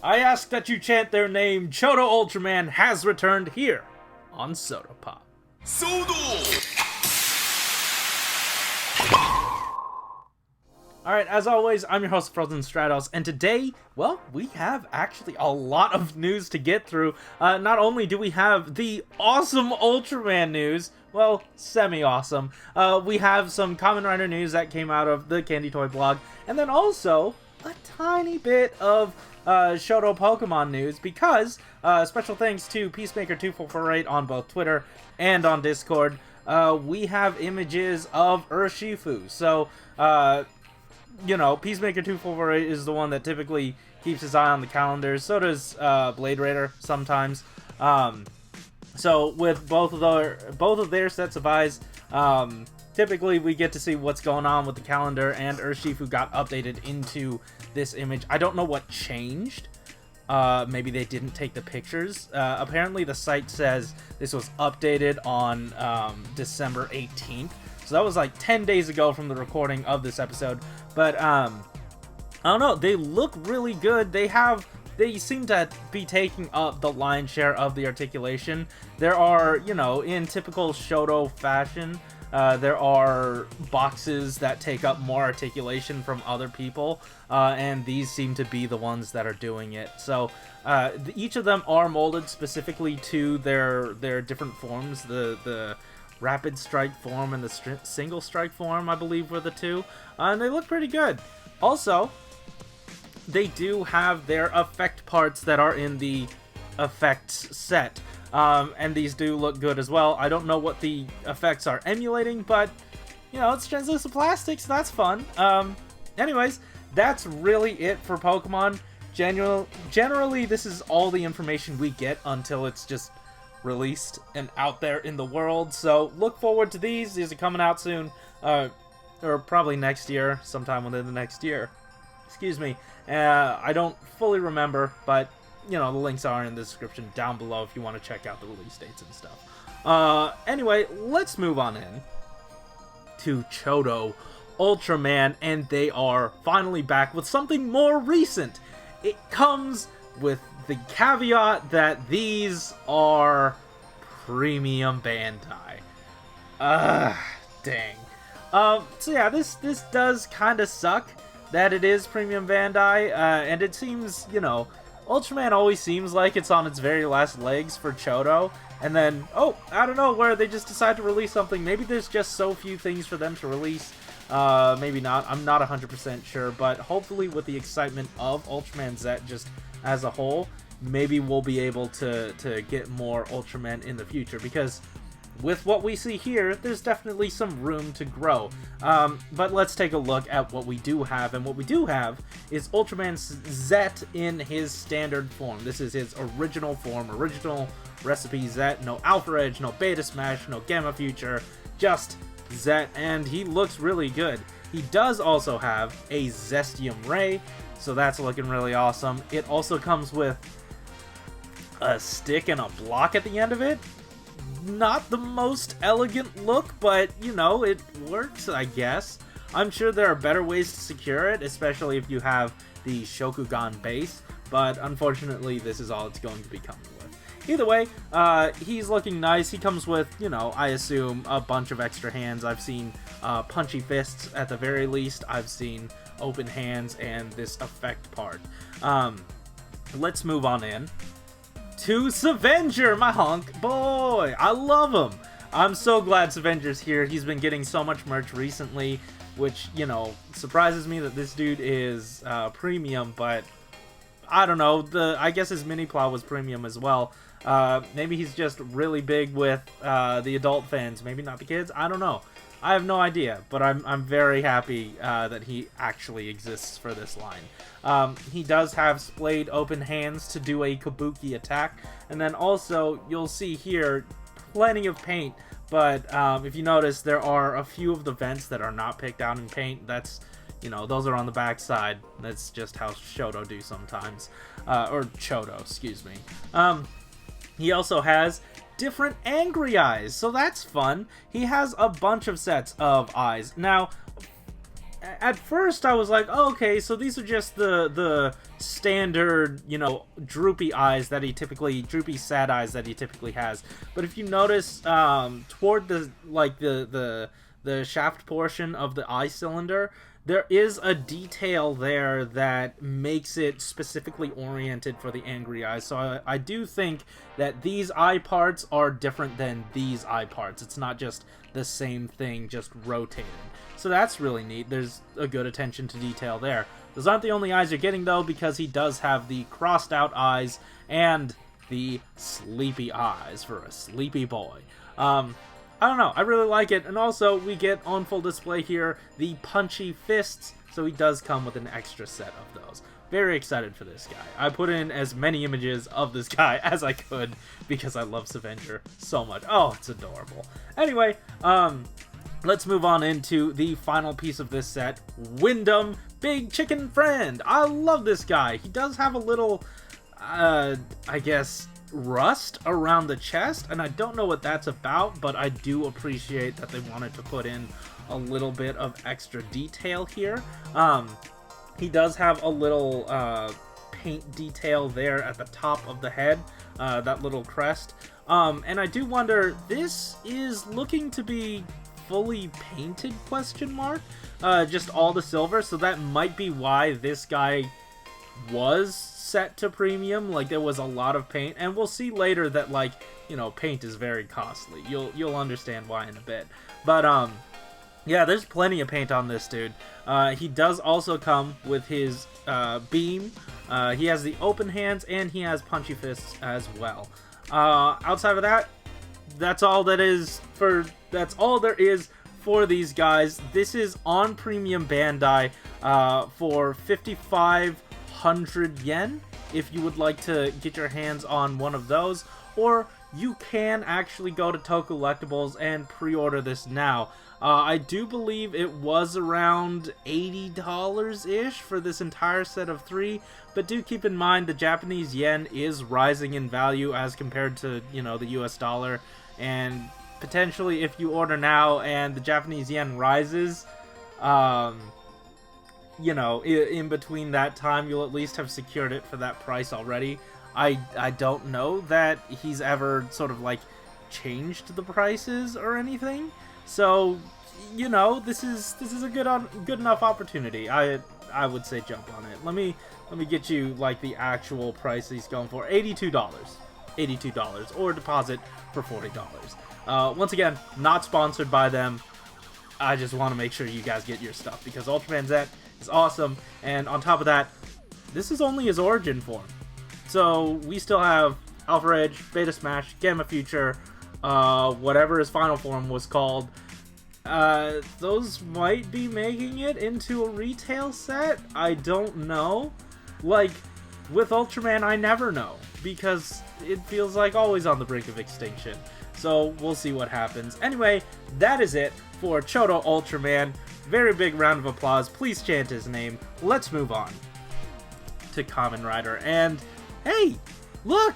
I ask that you chant their name. CHODO Ultraman has returned here on SHODO Pop. Alright, as always, I'm your host, Frozen Stratos, and today, well, we have actually a lot of news to get through. Not only do we have the awesome Ultraman news, well, semi-awesome, we have some Kamen Rider news that came out of the Candy Toy blog, and then also a tiny bit of SHODO Pokemon news, because, special thanks to Peacemaker2448 on both Twitter and on Discord, we have images of Urshifu. So, you know, Peacemaker2448 is the one that typically keeps his eye on the calendar. So does Blade Raider sometimes. So with both of their sets of eyes, typically we get to see what's going on with the calendar, and Urshifu got updated into this image. I don't know what changed. Maybe they didn't take the pictures. Apparently the site says this was updated on December 18th. So that was like 10 days ago from the recording of this episode. But, I don't know, they look really good. They seem to be taking up the lion's share of the articulation. There are, you know, in typical Shodo fashion, there are boxes that take up more articulation from other people, and these seem to be the ones that are doing it. So, each of them are molded specifically to their different forms. The Rapid Strike form and the Single Strike form, I believe, were the two. And they look pretty good. Also, they do have their effect parts that are in the effects set. And these do look good as well. I don't know what the effects are emulating, but, you know, it's translucent plastic, so that's fun. Anyways, that's really it for Pokemon. Generally, this is all the information we get until it's just released and out there in the world, so look forward to these. These are coming out soon, or probably next year, sometime within the next year. Excuse me. I don't fully remember, but, you know, the links are in the description down below if you want to check out the release dates and stuff. Anyway, let's move on in to CHODO Ultraman, and they are finally back with something more recent. It comes with the caveat that these are premium Bandai. Dang. So yeah, this does kind of suck that it is premium Bandai, and it seems, you know, Ultraman always seems like it's on its very last legs for CHODO, and then, oh, I don't know where they just decide to release something. Maybe there's just so few things for them to release. Maybe not. I'm not 100% sure, but hopefully with the excitement of Ultraman Z just as a whole, maybe we'll be able to get more Ultraman in the future, because with what we see here, there's definitely some room to grow. But let's take a look at what we do have, and what we do have is Ultraman Z in his standard form. This is his original form, original recipe Z, no Alpha Edge, no Beta Smash, no Gamma Future, just Z, and he looks really good. He does also have a Zestium Ray, so that's looking really awesome. It also comes with a stick and a block at the end of it. Not the most elegant look, but, you know, it works, I guess. I'm sure there are better ways to secure it, especially if you have the Shokugan base, but unfortunately this is all it's going to be coming with. Either way, he's looking nice. He comes with, you know, I assume a bunch of extra hands. I've seen punchy fists at the very least. I've seen open hands and this effect part. Let's move on in to Savenger, my hunk boy. I love him. I'm so glad Savenger's here. He's been getting so much merch recently, which, you know, surprises me that this dude is premium, but I don't know. I guess his mini plow was premium as well. Maybe he's just really big with the adult fans, maybe not the kids. I don't know. I have no idea, but I'm very happy that he actually exists for this line. He does have splayed open hands to do a Kabuki attack, and then also you'll see here plenty of paint, but if you notice, there are a few of the vents that are not picked out in paint. That's, you know, those are on the back side. That's just how Shodo do sometimes, or CHODO, excuse me. He also has different angry eyes, so that's fun. He has a bunch of sets of eyes. Now, at first I was like, oh, okay, so these are just the standard, you know, droopy eyes that he typically, droopy sad eyes that he typically has. But if you notice, toward the, like, the shaft portion of the eye cylinder, there is a detail there that makes it specifically oriented for the angry eyes. So I do think that these eye parts are different than these eye parts. It's not just the same thing, just rotating. So that's really neat. There's a good attention to detail there. Those aren't the only eyes you're getting, though, because he does have the crossed out eyes and the sleepy eyes for a sleepy boy. I don't know, I really like it. And also, we get on full display here the punchy fists, so he does come with an extra set of those. Very excited for this guy. I put in as many images of this guy as I could because I love Avenger so much. Oh, it's adorable. Anyway, let's move on into the final piece of this set, Wyndham Big Chicken Friend. I love this guy. He does have a little, I guess, rust around the chest, and I don't know what that's about, but I do appreciate that they wanted to put in a little bit of extra detail here. He does have a little paint detail there at the top of the head, that little crest. And I do wonder, this is looking to be fully painted, question mark? Just all the silver, so that might be why this guy was set to premium. Like, there was a lot of paint, and we'll see later that, like, you know, paint is very costly. You'll understand why in a bit. But yeah, there's plenty of paint on this dude. He does also come with his beam. He has the open hands, and he has punchy fists as well. Outside of that, that's all there is for these guys. This is on Premium Bandai for 5,500 yen if you would like to get your hands on one of those, or you can actually go to Tokollectibles and pre-order this now. I do believe it was around $80-ish for this entire set of 3, but do keep in mind the Japanese yen is rising in value as compared to, you know, the US dollar, and potentially if you order now and the Japanese yen rises, you know, in between that time, you'll at least have secured it for that price already. I don't know that he's ever sort of, like, changed the prices or anything. So, you know, this is a good enough opportunity. I would say jump on it. Let me get you, like, the actual price he's going for. $82. $82, or deposit for $40. Once again, not sponsored by them. I just want to make sure you guys get your stuff, because Ultraman Z is awesome, and on top of that, this is only his origin form. So we still have Alpha Edge, Beta Smash, Gamma Future, whatever his final form was called. Those might be making it into a retail set. I don't know. Like, with Ultraman, I never know, because it feels like always on the brink of extinction. So we'll see what happens. Anyway, that is it for CHODO Ultraman. Very big round of applause. Please chant his name. Let's move on to Kamen Rider. And hey, look!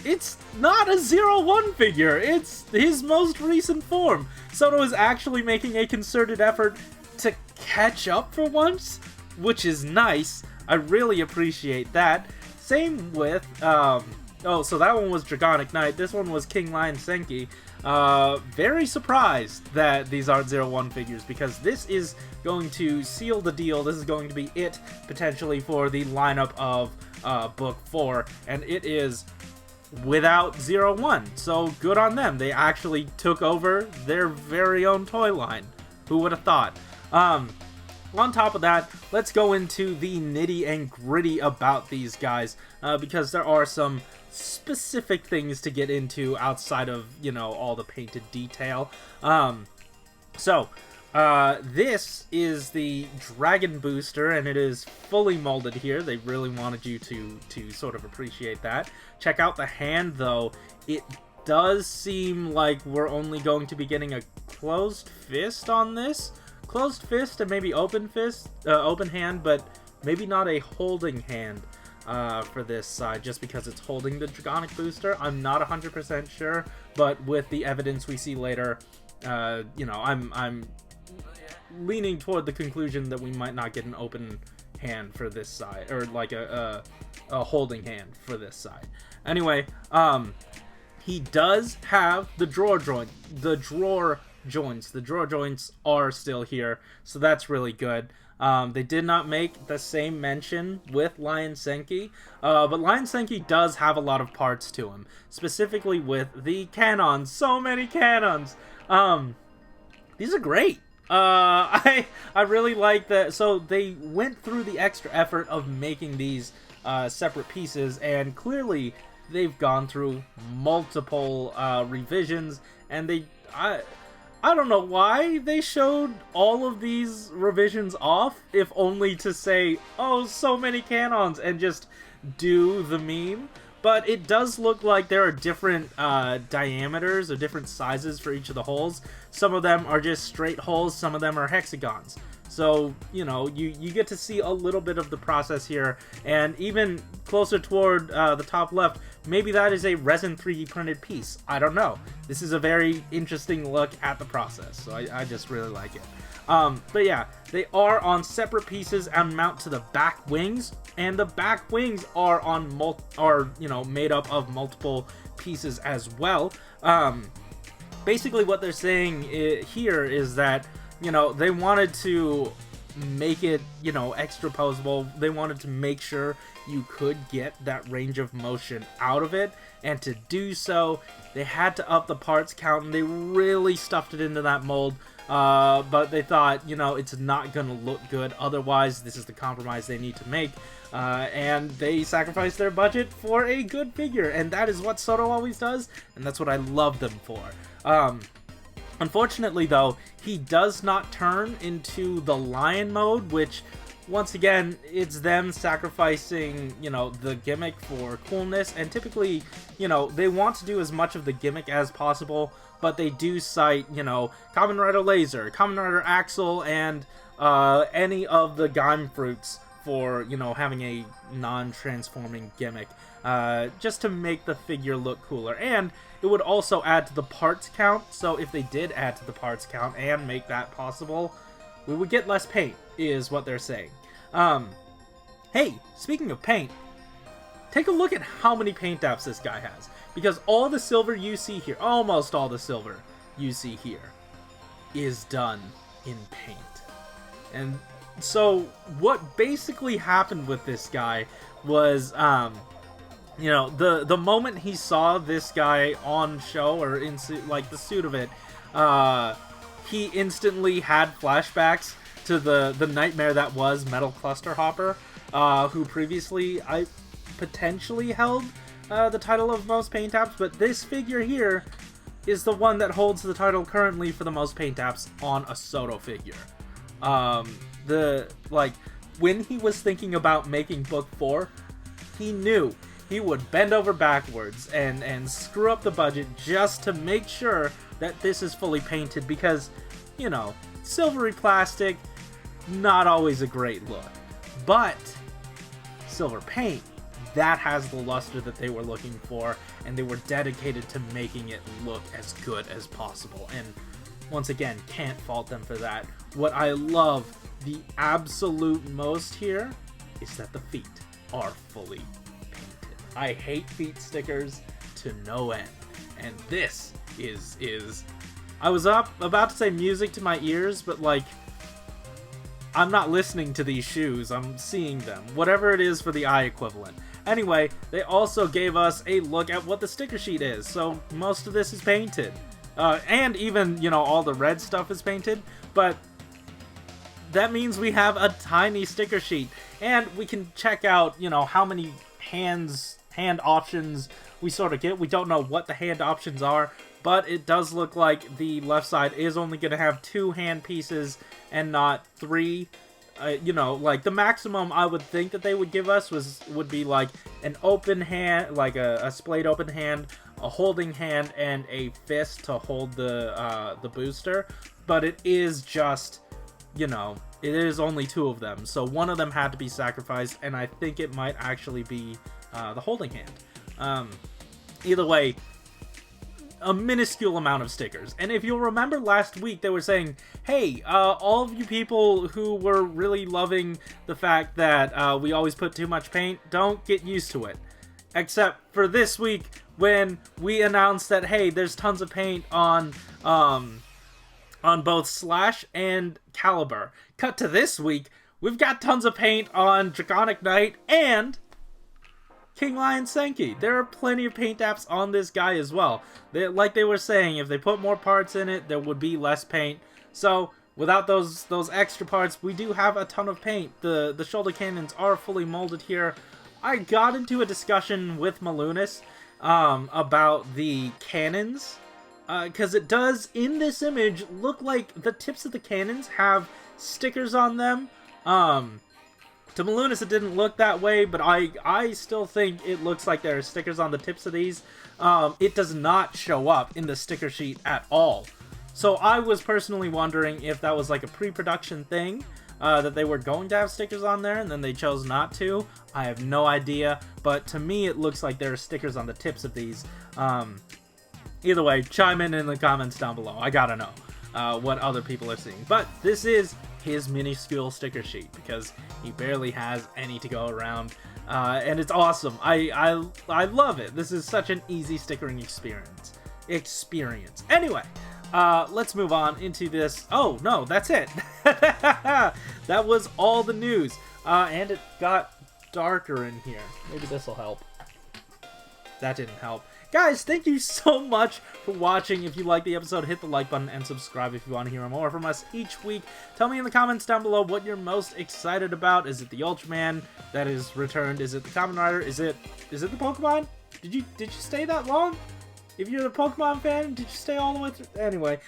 It's not a 0-1 figure. It's his most recent form. SHODO is actually making a concerted effort to catch up for once, which is nice. I really appreciate that. Same with, oh, so that one was Dragonic Knight. This one was King Lion Senki. Very surprised that these aren't 0-1 figures, because this is going to seal the deal. This is going to be it, potentially, for the lineup of Book 4, and it is without 0-1, so good on them. They actually took over their very own toy line. Who would have thought? On top of that, let's go into the nitty and gritty about these guys, because there are some specific things to get into outside of, you know, all the painted detail. This is the Dragon Booster, and it is fully molded here. They really wanted you to sort of appreciate that. Check out the hand, though. It does seem like we're only going to be getting a closed fist on this. Closed fist and maybe open fist, open hand, but maybe not a holding hand for this side, just because it's holding the Dragonic Booster. I'm not 100% sure, but with the evidence we see later, you know, I'm leaning toward the conclusion that we might not get an open hand for this side, or like a holding hand for this side. Anyway, he does have the drawer joints. The drawer joints are still here, so that's really good. They did not make the same mention with Lion Senki, but Lion Senki does have a lot of parts to him, specifically with the cannons. So many cannons! These are great! I really like that. So they went through the extra effort of making these separate pieces, and clearly they've gone through multiple revisions, and I don't know why they showed all of these revisions off, if only to say, oh, so many cannons, and just do the meme. But it does look like there are different diameters or different sizes for each of the holes. Some of them are just straight holes, some of them are hexagons. So, you know, you get to see a little bit of the process here, and even closer toward the top left, maybe that is a resin 3D printed piece. I don't know. This is a very interesting look at the process, so I just really like it. But yeah, they are on separate pieces and mount to the back wings, and the back wings are on made up of multiple pieces as well. Basically what they're saying here is that, you know, they wanted to make it, you know, extra posable. They wanted to make sure you could get that range of motion out of it, and to do so, they had to up the parts count, and they really stuffed it into that mold. But they thought, you know, it's not gonna look good otherwise. This is the compromise they need to make, and they sacrificed their budget for a good figure, and that is what SHODO always does, and that's what I love them for. Unfortunately, though, he does not turn into the lion mode, which, once again, it's them sacrificing, you know, the gimmick for coolness, and typically, you know, they want to do as much of the gimmick as possible, but they do cite, you know, Kamen Rider Laser, Kamen Rider Axel, and any of the Gaim fruits for, you know, having a non-transforming gimmick, just to make the figure look cooler. And it would also add to the parts count, so if they did add to the parts count and make that possible, we would get less paint, is what they're saying. Hey, speaking of paint, take a look at how many paint apps this guy has, because all the silver you see here, almost all the silver you see here, is done in paint. And so what basically happened with this guy was, you know, the moment he saw this guy on show, or in like the suit of it, he instantly had flashbacks to the nightmare that was Metal Cluster Hopper, who previously potentially held the title of most paint apps, but this figure here is the one that holds the title currently for the most paint apps on a SHODO figure. When he was thinking about making book 4, he knew he would bend over backwards and screw up the budget just to make sure that this is fully painted, because, you know, silvery plastic, not always a great look. But silver paint, that has the luster that they were looking for, and they were dedicated to making it look as good as possible. And once again, can't fault them for that. What I love the absolute most here is that the feet are fully painted. I hate feet stickers to no end, and this is I was about to say music to my ears, but like, I'm not listening to these shoes, I'm seeing them. Whatever it is for the eye equivalent. Anyway, they also gave us a look at what the sticker sheet is, so most of this is painted. And even, you know, all the red stuff is painted, but that means we have a tiny sticker sheet, and we can check out, you know, how many hand options we sort of get. We don't know what the hand options are, but it does look like the left side is only going to have 2 hand pieces and not 3. You know, like the maximum I would think that they would give us would be like an open hand, like a splayed open hand, a holding hand, and a fist to hold the booster. But it is just, you know, it is only 2 of them, so one of them had to be sacrificed, and I think it might actually be the holding hand. Either way, a minuscule amount of stickers. And if you'll remember last week, they were saying, hey, all of you people who were really loving the fact that we always put too much paint, don't get used to it. Except for this week, when we announced that, hey, there's tons of paint on both Slash and Caliber. Cut to this week, we've got tons of paint on Dragonic Knight and King Lion Senki. There are plenty of paint apps on this guy as well. Like they were saying, if they put more parts in it, there would be less paint. So without those extra parts, we do have a ton of paint. The shoulder cannons are fully molded here. I got into a discussion with Malunis about the cannons, because it does, in this image, look like the tips of the cannons have stickers on them. To Malunis, it didn't look that way, but I still think it looks like there are stickers on the tips of these. It does not show up in the sticker sheet at all. So I was personally wondering if that was like a pre-production thing, that they were going to have stickers on there and then they chose not to. I have no idea, but to me it looks like there are stickers on the tips of these. Either way, chime in the comments down below. I gotta know what other people are seeing. But this is his minuscule sticker sheet because he barely has any to go around, and it's awesome. I love it. This is such an easy stickering experience. Anyway, let's move on into this. Oh no, that's it. That was all the news, and it got darker in here. Maybe this will help. That didn't help. Guys, thank you so much for watching. If you liked the episode, hit the like button and subscribe if you want to hear more from us each week. Tell me in the comments down below what you're most excited about. Is it the Ultraman that is returned? Is it the Kamen Rider? Is it the Pokemon? Did you stay that long? If you're a Pokemon fan, did you stay all the way through? Anyway,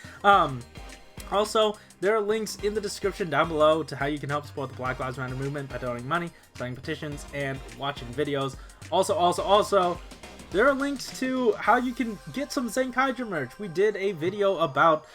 also, there are links in the description down below to how you can help support the Black Lives Matter movement by donating money, signing petitions, and watching videos. Also, there are links to how you can get some Zenkaiger merch. We did a video about,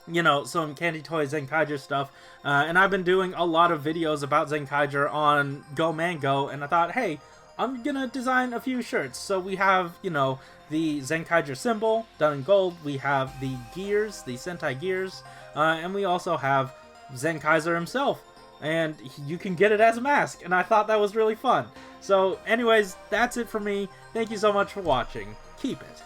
you know, some Candy Toy Zenkaiger stuff, and I've been doing a lot of videos about Zenkaiger on Go Mango, and I thought, hey, I'm gonna design a few shirts. So we have, you know, the Zenkaiger symbol done in gold, we have the gears, the Sentai gears, and we also have Zenkaiser himself. And you can get it as a mask, and I thought that was really fun. So anyways, that's it for me. Thank you so much for watching. Keep it